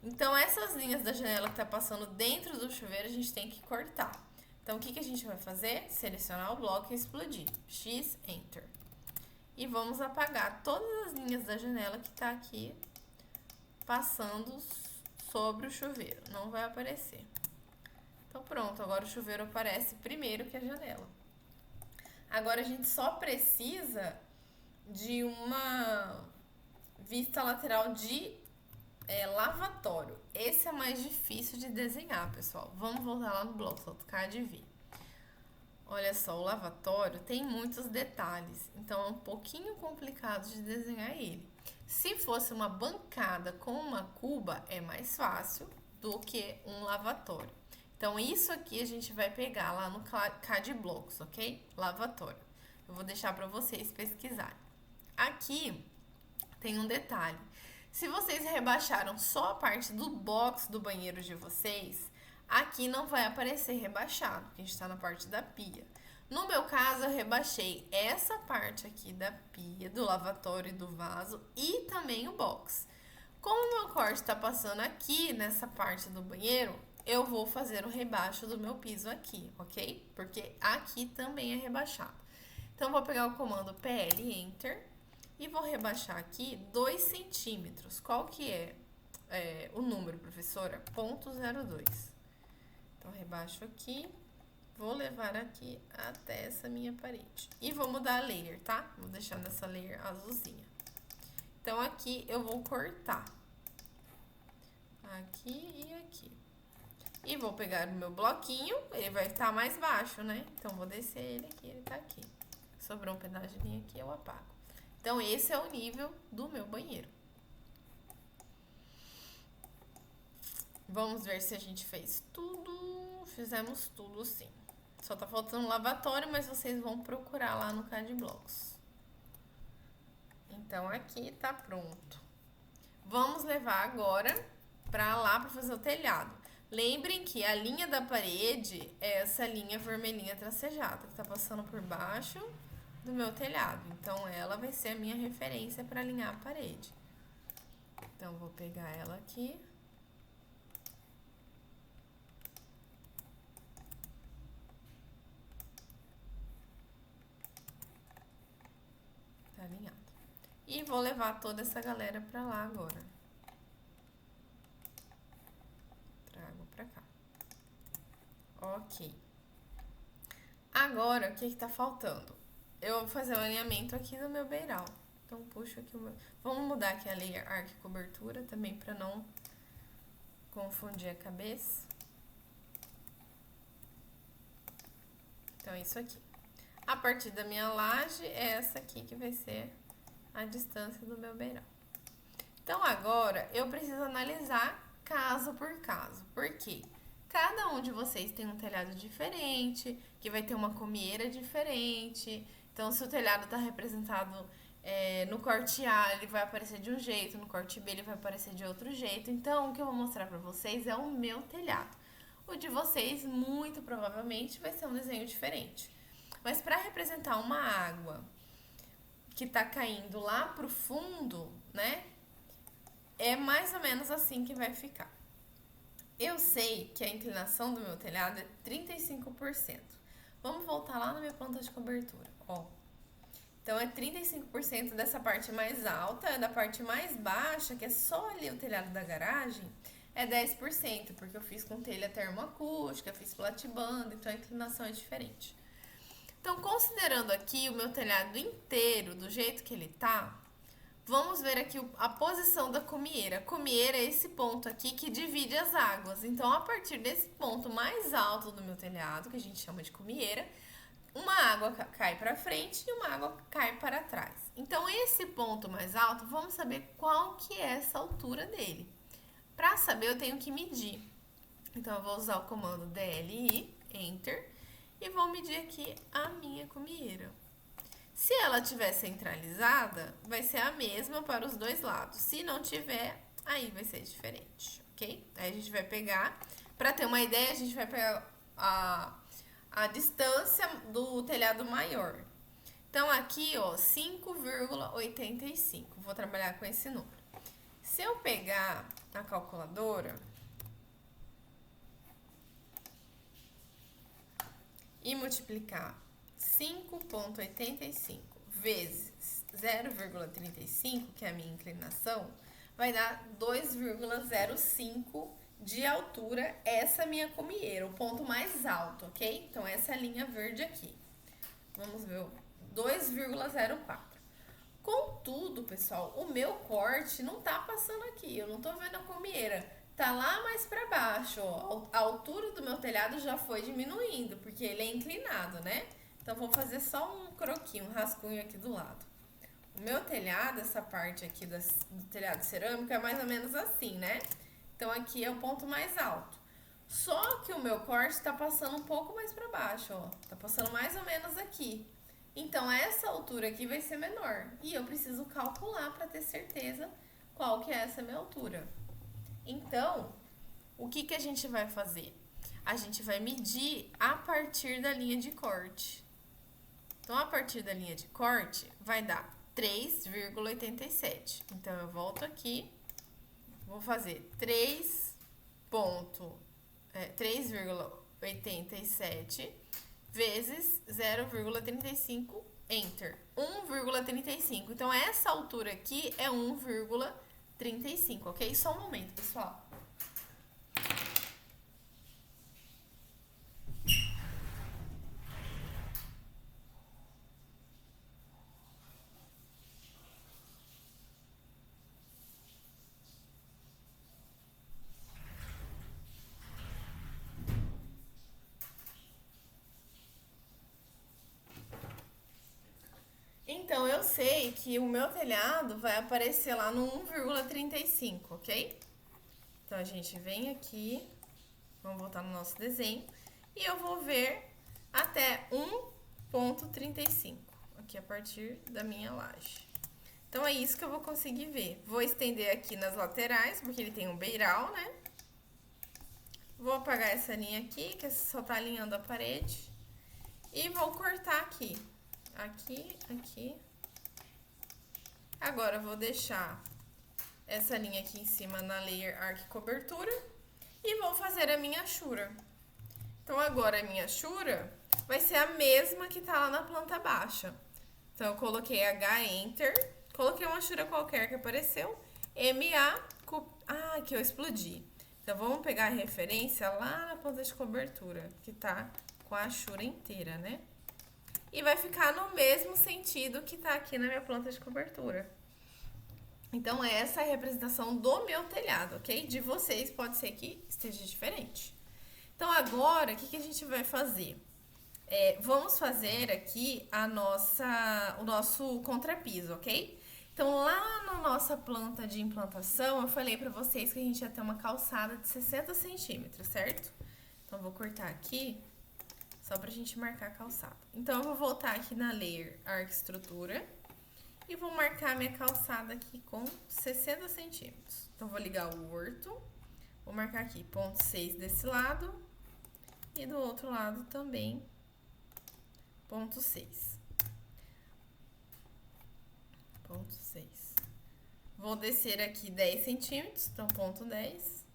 Então, essas linhas da janela que tá passando dentro do chuveiro, a gente tem que cortar. Então, o que que a gente vai fazer? Selecionar o bloco e explodir. X, Enter. E vamos apagar todas as linhas da janela que tá aqui passando sobre o chuveiro. Não vai aparecer. Então, pronto. Agora o chuveiro aparece primeiro que a janela. Agora, a gente só precisa de uma vista lateral de lavatório. Esse é mais difícil de desenhar, pessoal. Vamos voltar lá no bloco AutoCAD e ver. Olha só, o lavatório tem muitos detalhes, então é um pouquinho complicado de desenhar ele. Se fosse uma bancada com uma cuba, é mais fácil do que um lavatório. Então, isso aqui a gente vai pegar lá no CAD Blocks, ok? Lavatório. Eu vou deixar para vocês pesquisarem. Aqui tem um detalhe. Se vocês rebaixaram só a parte do box do banheiro de vocês, aqui não vai aparecer rebaixado, porque a gente está na parte da pia. No meu caso, eu rebaixei essa parte aqui da pia, do lavatório e do vaso e também o box. Como o meu corte está passando aqui nessa parte do banheiro, eu vou fazer o rebaixo do meu piso aqui, ok? Porque aqui também é rebaixado. Então, vou pegar o comando PL Enter e vou rebaixar aqui 2 centímetros. Qual que é o número, professora? 0,02. Então, rebaixo aqui, vou levar aqui até essa minha parede. E vou mudar a layer, tá? Vou deixar nessa layer azulzinha. Então, aqui eu vou cortar. Aqui e aqui. E vou pegar o meu bloquinho, ele vai estar mais baixo, né? Então, vou descer ele aqui, ele tá aqui. Sobrou um pedaço de linha aqui, eu apago. Então, esse é o nível do meu banheiro. Vamos ver se a gente fez tudo. Fizemos tudo sim. Só tá faltando um lavatório, mas vocês vão procurar lá no CAD Blocks. Então, aqui tá pronto. Vamos levar agora pra lá pra fazer o telhado. Lembrem que a linha da parede é essa linha vermelhinha tracejada que tá passando por baixo do meu telhado. Então, ela vai ser a minha referência para alinhar a parede. Então, vou pegar ela aqui. Tá alinhado. E vou levar toda essa galera para lá agora. Trago para cá. Ok. Agora, o que tá faltando? Eu vou fazer o alinhamento aqui do meu beiral. Então, puxo aqui o meu... Vamos mudar aqui a layer arco e cobertura também para não confundir a cabeça. Então, é isso aqui. A partir da minha laje, é essa aqui que vai ser a distância do meu beiral. Então, agora, eu preciso analisar caso por caso. Por quê? Cada um de vocês tem um telhado diferente, que vai ter uma comieira diferente. Então, se o telhado está representado no corte A, ele vai aparecer de um jeito, no corte B ele vai aparecer de outro jeito. Então, o que eu vou mostrar para vocês é o meu telhado. O de vocês, muito provavelmente, vai ser um desenho diferente. Mas para representar uma água que está caindo lá pro fundo, né? É mais ou menos assim que vai ficar. Eu sei que a inclinação do meu telhado é 35%. Vamos voltar lá na minha planta de cobertura, ó. Então, é 35% dessa parte mais alta, da parte mais baixa, que é só ali o telhado da garagem, é 10%, porque eu fiz com telha termoacústica, fiz platibanda, então a inclinação é diferente. Então, considerando aqui o meu telhado inteiro, do jeito que ele tá, vamos ver aqui a posição da cumieira. A cumieira é esse ponto aqui que divide as águas. Então, a partir desse ponto mais alto do meu telhado, que a gente chama de cumieira, uma água cai para frente e uma água cai para trás. Então, esse ponto mais alto, vamos saber qual que é essa altura dele. Para saber, eu tenho que medir. Então, eu vou usar o comando DLI, Enter, e vou medir aqui a minha cumieira. Se ela estiver centralizada, vai ser a mesma para os dois lados. Se não tiver, aí vai ser diferente, ok? Aí a gente vai pegar, para ter uma ideia, a gente vai pegar a distância do telhado maior. Então, aqui, ó, 5,85. Vou trabalhar com esse número. Se eu pegar a calculadora e multiplicar 5,85 vezes 0,35, que é a minha inclinação, vai dar 2,05 de altura, essa minha comieira, o ponto mais alto, ok? Então, essa é a linha verde aqui. Vamos ver o 2,04. Contudo, pessoal, o meu corte não tá passando aqui, eu não tô vendo a comieira. Tá lá mais pra baixo, ó. A altura do meu telhado já foi diminuindo, porque ele é inclinado, né? Então, vou fazer só um croquis, um rascunho aqui do lado. O meu telhado, essa parte aqui do telhado cerâmico, é mais ou menos assim, né? Então, aqui é o ponto mais alto. Só que o meu corte tá passando um pouco mais pra baixo, ó. Tá passando mais ou menos aqui. Então, essa altura aqui vai ser menor. E eu preciso calcular para ter certeza qual que é essa minha altura. Então, o que a gente vai fazer? A gente vai medir a partir da linha de corte. Então, a partir da linha de corte, vai dar 3,87. Então, eu volto aqui, vou fazer 3,87 vezes 0,35, enter. 1,35. Então, essa altura aqui é 1,35, ok? Só um momento, pessoal. Então, eu sei que o meu telhado vai aparecer lá no 1,35, ok? Então, a gente vem aqui, vamos voltar no nosso desenho, e eu vou ver até 1,35, aqui a partir da minha laje. Então, é isso que eu vou conseguir ver. Vou estender aqui nas laterais, porque ele tem um beiral, né? Vou apagar essa linha aqui, que só tá alinhando a parede. E vou cortar aqui. Aqui, aqui. Agora, eu vou deixar essa linha aqui em cima na layer arc cobertura. E vou fazer a minha achura. Então, agora a minha achura vai ser a mesma que tá lá na planta baixa. Então, eu coloquei H, Enter. Coloquei uma achura qualquer que apareceu. MA, que eu explodi. Então, vamos pegar a referência lá na planta de cobertura, que tá com a achura inteira, né? E vai ficar no mesmo sentido que tá aqui na minha planta de cobertura. Então, essa é a representação do meu telhado, ok? De vocês pode ser que esteja diferente. Então, agora, o que a gente vai fazer? Vamos fazer aqui o nosso contrapiso, ok? Então, lá na nossa planta de implantação, eu falei pra vocês que a gente ia ter uma calçada de 60 centímetros, certo? Então, eu vou cortar aqui, só pra gente marcar a calçada. Então, eu vou voltar aqui na layer Arc Estrutura e vou marcar minha calçada aqui com 60 centímetros. Então, vou ligar o orto, vou marcar aqui ponto 6 desse lado e do outro lado também ponto 6. Ponto 6. Vou descer aqui 10 centímetros, então ponto 10.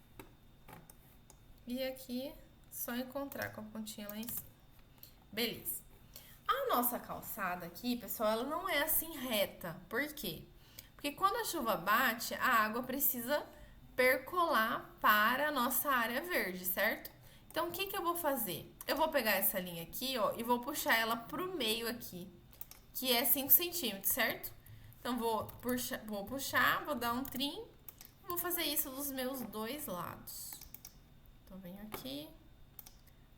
E aqui, só encontrar com a pontinha lá em cima. Beleza. A nossa calçada aqui, pessoal, ela não é assim reta. Por quê? Porque quando a chuva bate, a água precisa percolar para a nossa área verde, certo? Então, o que eu vou fazer? Eu vou pegar essa linha aqui, ó, e vou puxar ela pro meio aqui, que é 5 centímetros, certo? Então, vou puxar, vou dar um trim, vou fazer isso dos meus dois lados. Então, venho aqui,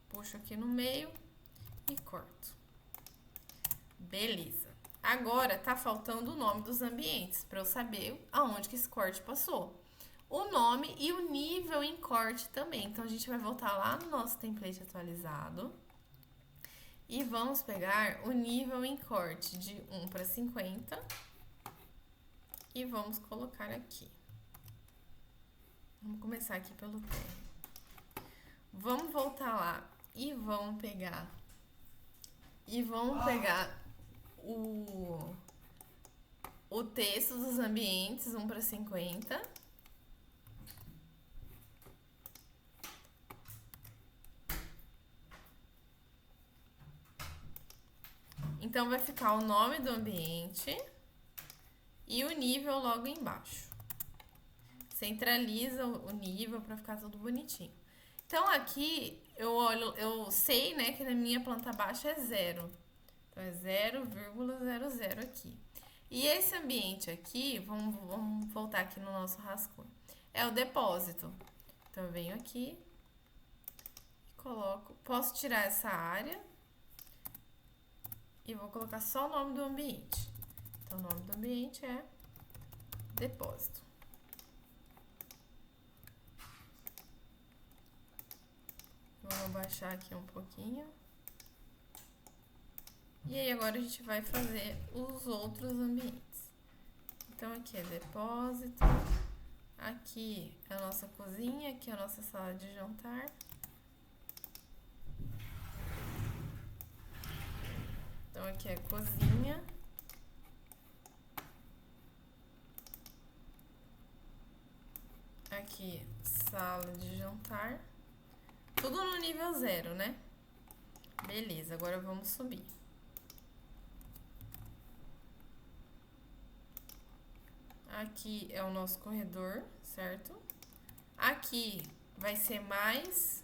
puxo aqui no meio e corto. Beleza. Agora, tá faltando o nome dos ambientes, para eu saber aonde que esse corte passou. O nome e o nível em corte também. Então, a gente vai voltar lá no nosso template atualizado. E vamos pegar o nível em corte de 1:50. E vamos colocar aqui. Vamos começar aqui pelo pé. Vamos voltar lá e vamos pegar o texto dos ambientes 1:50. Então, vai ficar o nome do ambiente e o nível logo embaixo. Centraliza o nível para ficar tudo bonitinho. Então, aqui, eu sei, né, que na minha planta baixa é 0. Então, é 0,00 aqui. E esse ambiente aqui, vamos voltar aqui no nosso rascunho, é o depósito. Então, eu venho aqui e coloco, posso tirar essa área e vou colocar só o nome do ambiente. Então, o nome do ambiente é depósito. Vamos baixar aqui um pouquinho. E aí, agora a gente vai fazer os outros ambientes. Então, aqui é depósito. Aqui é a nossa cozinha, aqui é a nossa sala de jantar. Então, aqui é cozinha. Aqui, sala de jantar. Tudo no nível 0, né? Beleza, agora vamos subir. Aqui é o nosso corredor, certo? Aqui vai ser mais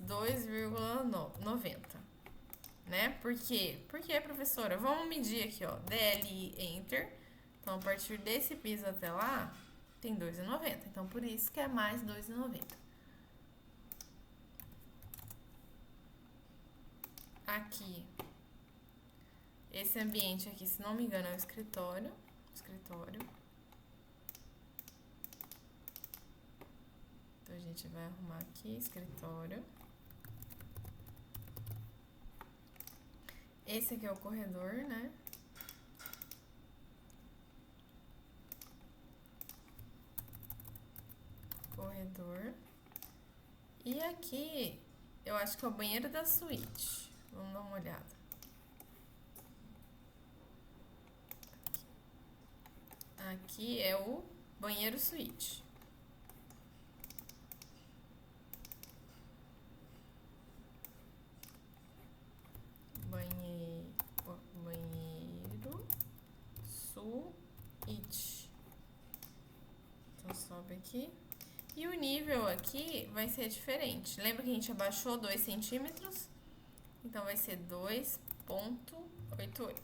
2,90, né? Por quê? Porque, professora, vamos medir aqui, ó, DLI Enter. Então, a partir desse piso até lá, tem 2,90. Então, por isso que é mais 2,90. Aqui, esse ambiente aqui, se não me engano, é o escritório. Então, a gente vai arrumar aqui, escritório. Esse aqui é o corredor, né? Corredor. E aqui, eu acho que é o banheiro da suíte. Vamos dar uma olhada. Aqui é o banheiro suíte. Banheiro suíte. Então, sobe aqui. E o nível aqui vai ser diferente. Lembra que a gente abaixou 2 centímetros? Então, vai ser 2,88.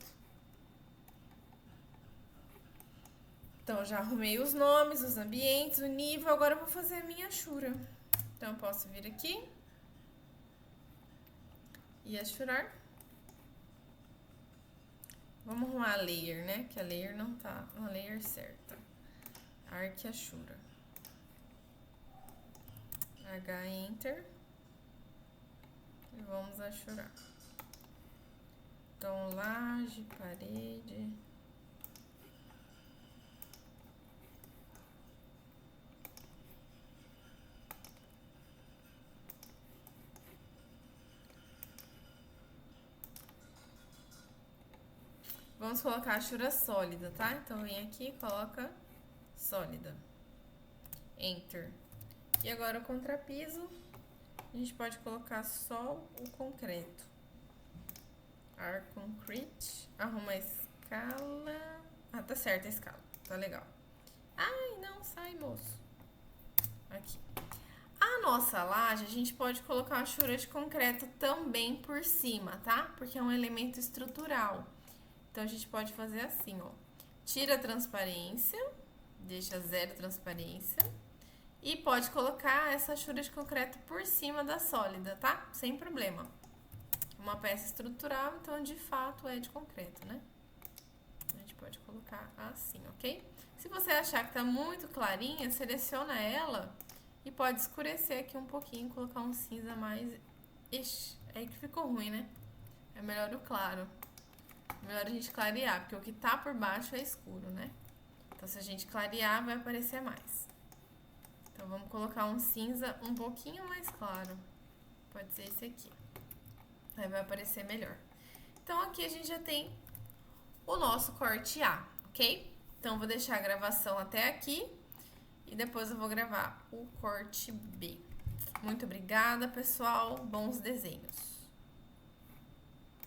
Então, já arrumei os nomes, os ambientes, o nível. Agora eu vou fazer a minha achura. Então, eu posso vir aqui e achurar. Vamos arrumar a layer, né? Que a layer não tá na layer certa. Arquiachura. H Enter. E vamos achurar. Então, laje, parede. Vamos colocar a achura sólida, tá? Então, vem aqui e coloca sólida. Enter. E agora o contrapiso, a gente pode colocar só o concreto. Ar Concrete. Arruma a escala. Ah, tá certa a escala. Tá legal. Ai, não sai, moço. Aqui. A nossa laje, a gente pode colocar uma achura de concreto também por cima, tá? Porque é um elemento estrutural. Então, a gente pode fazer assim, ó. Tira a transparência, deixa 0 transparência. E pode colocar essa achura de concreto por cima da sólida, tá? Sem problema. Uma peça estrutural, então, de fato, é de concreto, né? A gente pode colocar assim, ok? Se você achar que tá muito clarinha, seleciona ela e pode escurecer aqui um pouquinho, colocar um cinza mais... Ixi, aí que ficou ruim, né? É melhor o claro. Melhor a gente clarear, porque o que tá por baixo é escuro, né? Então, se a gente clarear, vai aparecer mais. Então, vamos colocar um cinza um pouquinho mais claro. Pode ser esse aqui. Aí vai aparecer melhor. Então, aqui a gente já tem o nosso corte A, ok? Então, vou deixar a gravação até aqui. E depois eu vou gravar o corte B. Muito obrigada, pessoal. Bons desenhos.